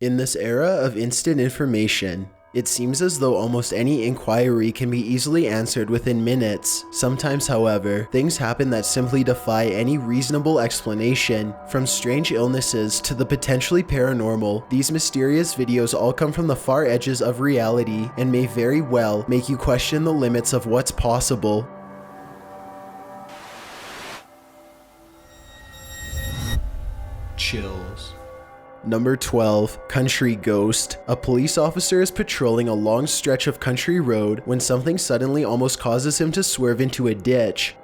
In this era of instant information, it seems as though almost any inquiry can be easily answered within minutes. Sometimes, however, things happen that simply defy any reasonable explanation. From strange illnesses to the potentially paranormal, these mysterious videos all come from the far edges of reality and may very well make you question the limits of what's possible. Chills. Number 12. Country Ghost. A police officer is patrolling a long stretch of country road when something suddenly almost causes him to swerve into a ditch.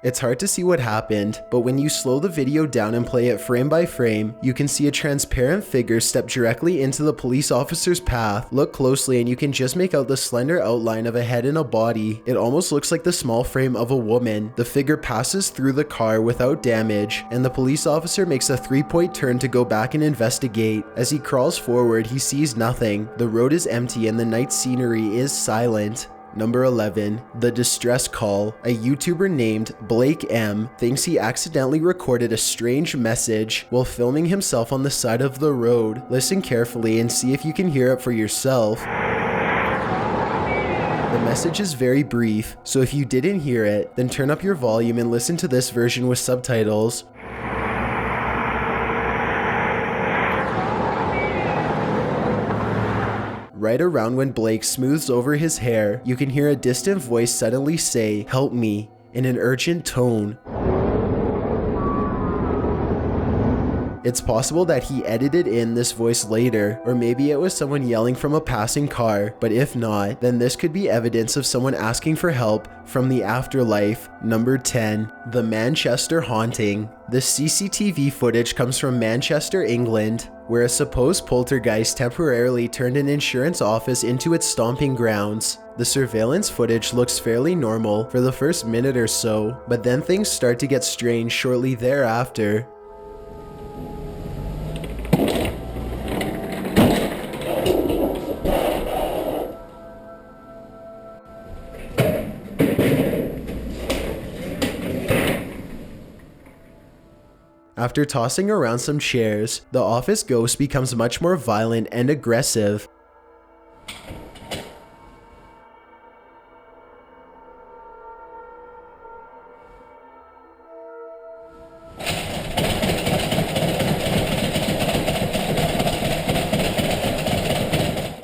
It's hard to see what happened, but when you slow the video down and play it frame by frame, you can see a transparent figure step directly into the police officer's path. Look closely and you can just make out the slender outline of a head and a body. It almost looks like the small frame of a woman. The figure passes through the car without damage, and the police officer makes a 3-point turn to go back and investigate. As he crawls forward, he sees nothing. The road is empty and the night scenery is silent. Number 11. The Distress Call. A YouTuber named Blake M thinks he accidentally recorded a strange message while filming himself on the side of the road. Listen carefully and see if you can hear it for yourself. The message is very brief, so if you didn't hear it, then turn up your volume and listen to this version with subtitles. Right around when Blake smooths over his hair, you can hear a distant voice suddenly say, "Help me," in an urgent tone. It's possible that he edited in this voice later, or maybe it was someone yelling from a passing car, but if not, then this could be evidence of someone asking for help from the afterlife. Number 10. The Manchester Haunting. The CCTV footage comes from Manchester, England, where a supposed poltergeist temporarily turned an insurance office into its stomping grounds. The surveillance footage looks fairly normal for the first minute or so, but then things start to get strange shortly thereafter. After tossing around some chairs, the office ghost becomes much more violent and aggressive.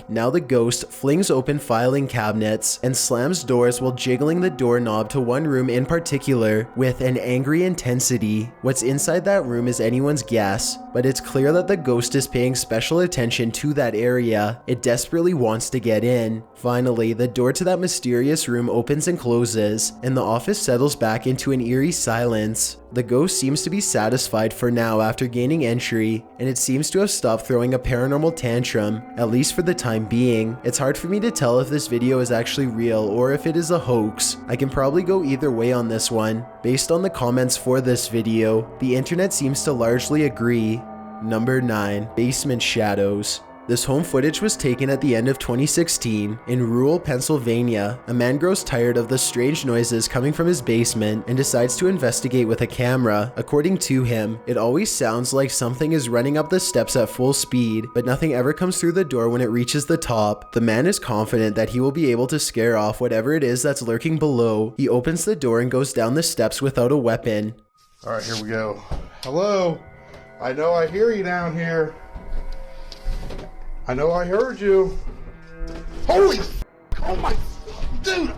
Now the ghost flings open filing cabinets and slams doors while jiggling the doorknob to one room in particular with an angry intensity. What's inside that room is anyone's guess, but it's clear that the ghost is paying special attention to that area. It desperately wants to get in. Finally, the door to that mysterious room opens and closes, and the office settles back into an eerie silence. The ghost seems to be satisfied for now after gaining entry, and it seems to have stopped throwing a paranormal tantrum, at least for the time being. It's hard for me to tell if this video is actually real or if it is a hoax. I can probably go either way on this one. Based on the comments for this video, the internet seems to largely agree. Number 9. Basement Shadows. This home footage was taken at the end of 2016 in rural Pennsylvania. A man grows tired of the strange noises coming from his basement and decides to investigate with a camera. According to him, it always sounds like something is running up the steps at full speed, but nothing ever comes through the door when it reaches the top. The man is confident that he will be able to scare off whatever it is that's lurking below. He opens the door and goes down the steps without a weapon. All right, here we go. Hello? I know I hear you down here. I know I heard you. Holy oh my, dude.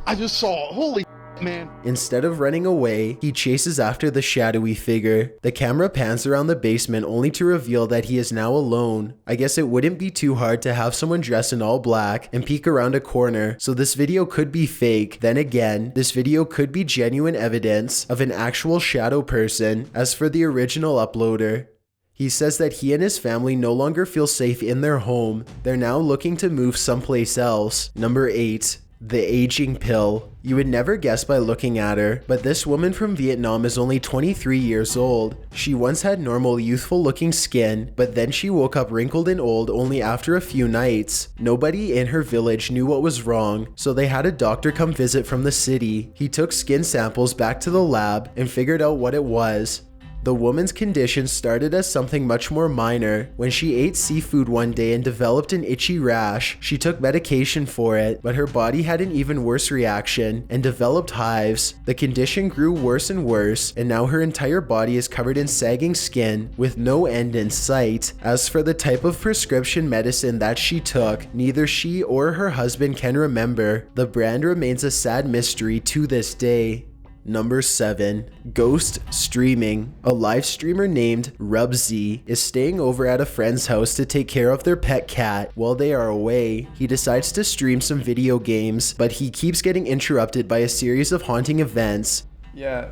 I just saw it. Holy man. Instead of running away, he chases after the shadowy figure. The camera pans around the basement only to reveal that he is now alone. I guess it wouldn't be too hard to have someone dressed in all black and peek around a corner, so this video could be fake. Then again, this video could be genuine evidence of an actual shadow person. As for the original uploader, he says that he and his family no longer feel safe in their home. They're now looking to move someplace else. Number 8. The Aging Pill. You would never guess by looking at her, but this woman from Vietnam is only 23 years old. She once had normal youthful looking skin, but then she woke up wrinkled and old only after a few nights. Nobody in her village knew what was wrong, so they had a doctor come visit from the city. He took skin samples back to the lab and figured out what it was. The woman's condition started as something much more minor. When she ate seafood one day and developed an itchy rash, she took medication for it, but her body had an even worse reaction and developed hives. The condition grew worse and worse, and now her entire body is covered in sagging skin with no end in sight. As for the type of prescription medicine that she took, neither she or her husband can remember. The brand remains a sad mystery to this day. Number 7. Ghost streaming. A live streamer named Rubsy is staying over at a friend's house to take care of their pet cat. While they are away, he decides to stream some video games, but he keeps getting interrupted by a series of haunting events. Yeah,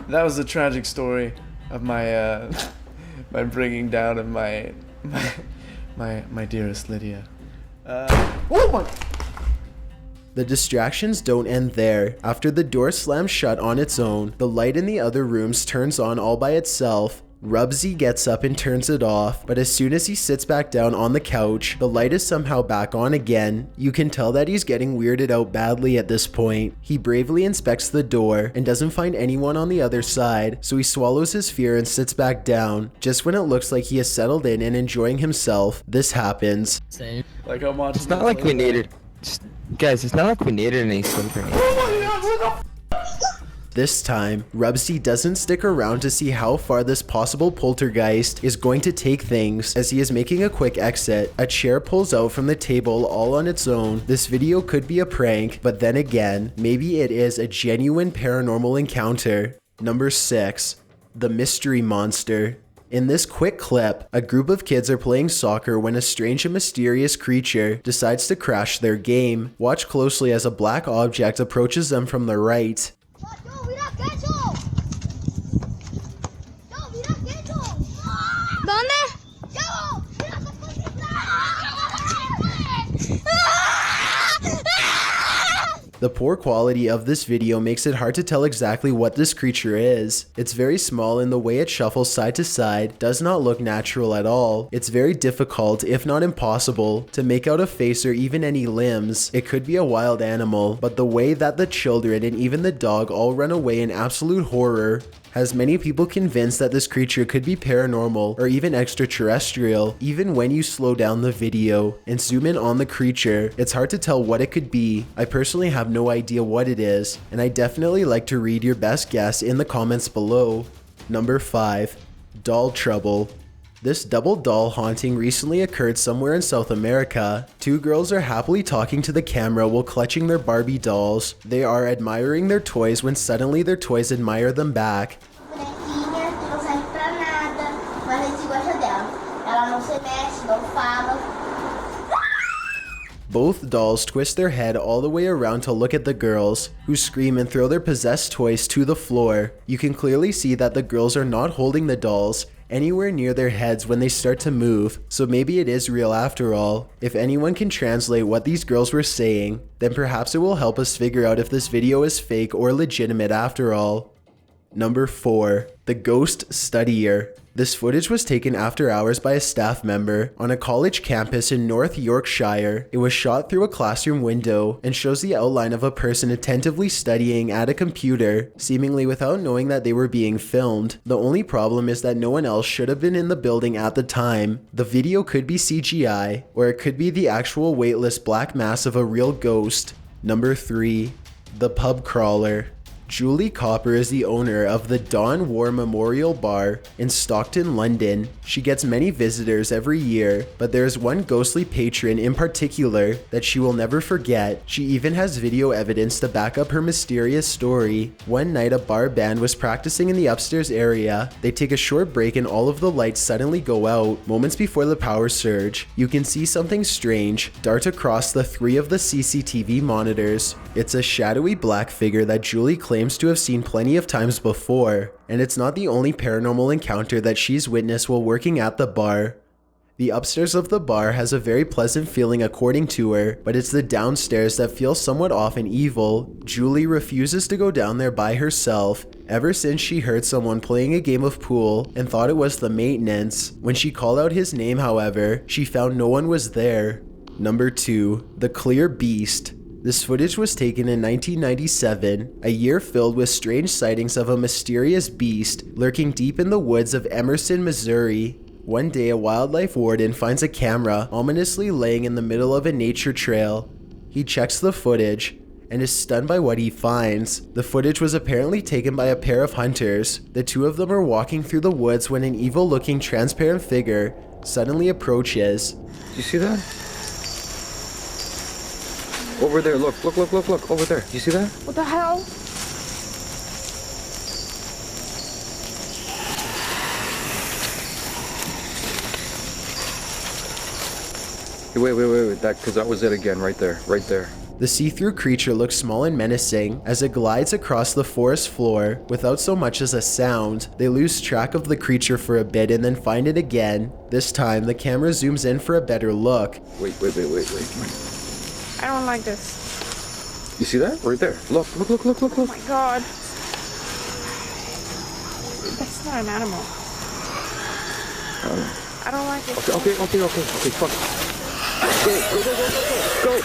that was the tragic story of my my bringing down of my dearest Lydia. Oh my! The distractions don't end there. After the door slams shut on its own, the light in the other rooms turns on all by itself. Rubsy gets up and turns it off, but as soon as he sits back down on the couch, the light is somehow back on again. You can tell that he's getting weirded out badly at this point. He bravely inspects the door and doesn't find anyone on the other side, so he swallows his fear and sits back down. Just when it looks like he has settled in and enjoying himself, this happens. Same. Like I'm watching. It's not like we needed. Guys, it's not like we needed any sleep or anything. This time, Rubsy doesn't stick around to see how far this possible poltergeist is going to take things. As he is making a quick exit, a chair pulls out from the table all on its own. This video could be a prank, but then again, maybe it is a genuine paranormal encounter. Number 6. The Mystery Monster. In this quick clip, a group of kids are playing soccer when a strange and mysterious creature decides to crash their game. Watch closely as a black object approaches them from the right. The poor quality of this video makes it hard to tell exactly what this creature is. It's very small and the way it shuffles side to side does not look natural at all. It's very difficult, if not impossible, to make out a face or even any limbs. It could be a wild animal, but the way that the children and even the dog all run away in absolute horror has many people convinced that this creature could be paranormal or even extraterrestrial. Even when you slow down the video and zoom in on the creature, it's hard to tell what it could be. I personally have no idea what it is, and I definitely like to read your best guess in the comments below. Number 5. Doll trouble. This double doll haunting recently occurred somewhere in South America. Two girls are happily talking to the camera while clutching their Barbie dolls. They are admiring their toys when suddenly their toys admire them back. Both dolls twist their head all the way around to look at the girls, who scream and throw their possessed toys to the floor. You can clearly see that the girls are not holding the dolls anywhere near their heads when they start to move, so maybe it is real after all. If anyone can translate what these girls were saying, then perhaps it will help us figure out if this video is fake or legitimate after all. Number 4. The Ghost Studier. This footage was taken after hours by a staff member on a college campus in North Yorkshire. It was shot through a classroom window and shows the outline of a person attentively studying at a computer, seemingly without knowing that they were being filmed. The only problem is that no one else should have been in the building at the time. The video could be CGI, or it could be the actual weightless black mass of a real ghost. Number 3. The Pub Crawler. Julie Copper is the owner of the Dawn War Memorial Bar in Stockton, London. She gets many visitors every year, but there is one ghostly patron in particular that she will never forget. She even has video evidence to back up her mysterious story. One night a bar band was practicing in the upstairs area. They take a short break and all of the lights suddenly go out. Moments before the power surge, you can see something strange dart across the 3 of the CCTV monitors. It's a shadowy black figure that Julie claims to have seen plenty of times before, and it's not the only paranormal encounter that she's witnessed while working at the bar. The upstairs of the bar has a very pleasant feeling according to her, but it's the downstairs that feels somewhat off and evil. Julie refuses to go down there by herself ever since she heard someone playing a game of pool and thought it was the maintenance. When she called out his name, however, she found no one was there. Number 2. The Clear Beast. This footage was taken in 1997, a year filled with strange sightings of a mysterious beast lurking deep in the woods of Emerson, Missouri. One day, a wildlife warden finds a camera ominously laying in the middle of a nature trail. He checks the footage and is stunned by what he finds. The footage was apparently taken by a pair of hunters. The two of them are walking through the woods when an evil-looking transparent figure suddenly approaches. Do you see that? Over there, look, over there. Do you see that? What the hell? Wait, because that was it again, right there. The see-through creature looks small and menacing as it glides across the forest floor without so much as a sound. They lose track of the creature for a bit and then find it again. This time, the camera zooms in for a better look. Wait. I don't like this. You see that? Right there. Look. Oh my god. That's not an animal. I don't like it. Okay, fuck. Go.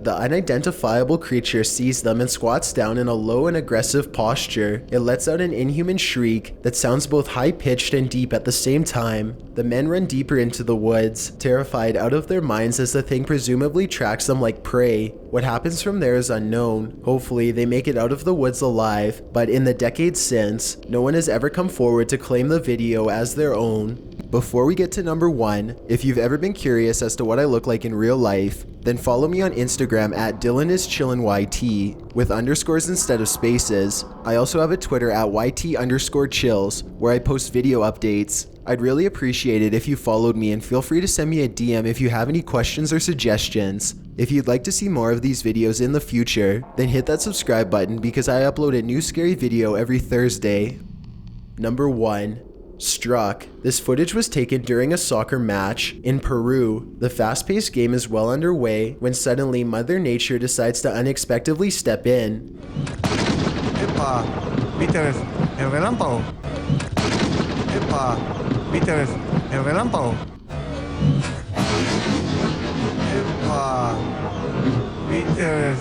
The unidentifiable creature sees them and squats down in a low and aggressive posture. It lets out an inhuman shriek that sounds both high-pitched and deep at the same time. The men run deeper into the woods, terrified out of their minds as the thing presumably tracks them like prey. What happens from there is unknown. Hopefully, they make it out of the woods alive, but in the decades since, no one has ever come forward to claim the video as their own. Before we get to number 1, if you've ever been curious as to what I look like in real life, then follow me on Instagram at DylanIsChillinYT with underscores instead of spaces. I also have a Twitter at YT_chills where I post video updates. I'd really appreciate it if you followed me, and feel free to send me a DM if you have any questions or suggestions. If you'd like to see more of these videos in the future, then hit that subscribe button because I upload a new scary video every Thursday. Number 1. Struck. This footage was taken during a soccer match in Peru. The fast-paced game is well underway when suddenly Mother Nature decides to unexpectedly step in. Epa, ¿viste el relámpago? Epa, ¿viste el relámpago? Epa, ¿viste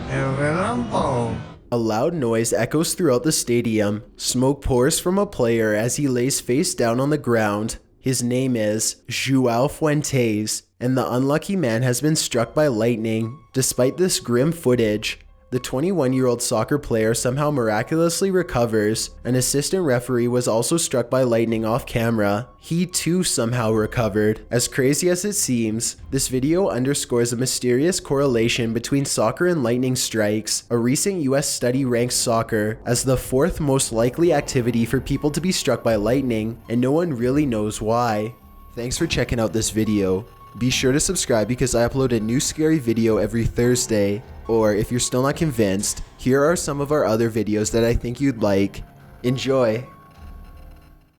el relámpago? A loud noise echoes throughout the stadium. Smoke pours from a player as he lays face down on the ground. His name is João Fuentes, and the unlucky man has been struck by lightning. Despite this grim footage, the 21-year-old soccer player somehow miraculously recovers. An assistant referee was also struck by lightning off camera. He too somehow recovered. As crazy as it seems, this video underscores a mysterious correlation between soccer and lightning strikes. A recent US study ranks soccer as the 4th most likely activity for people to be struck by lightning, and no one really knows why. Thanks for checking out this video. Be sure to subscribe because I upload a new scary video every Thursday. Or if you're still not convinced, here are some of our other videos that I think you'd like. Enjoy!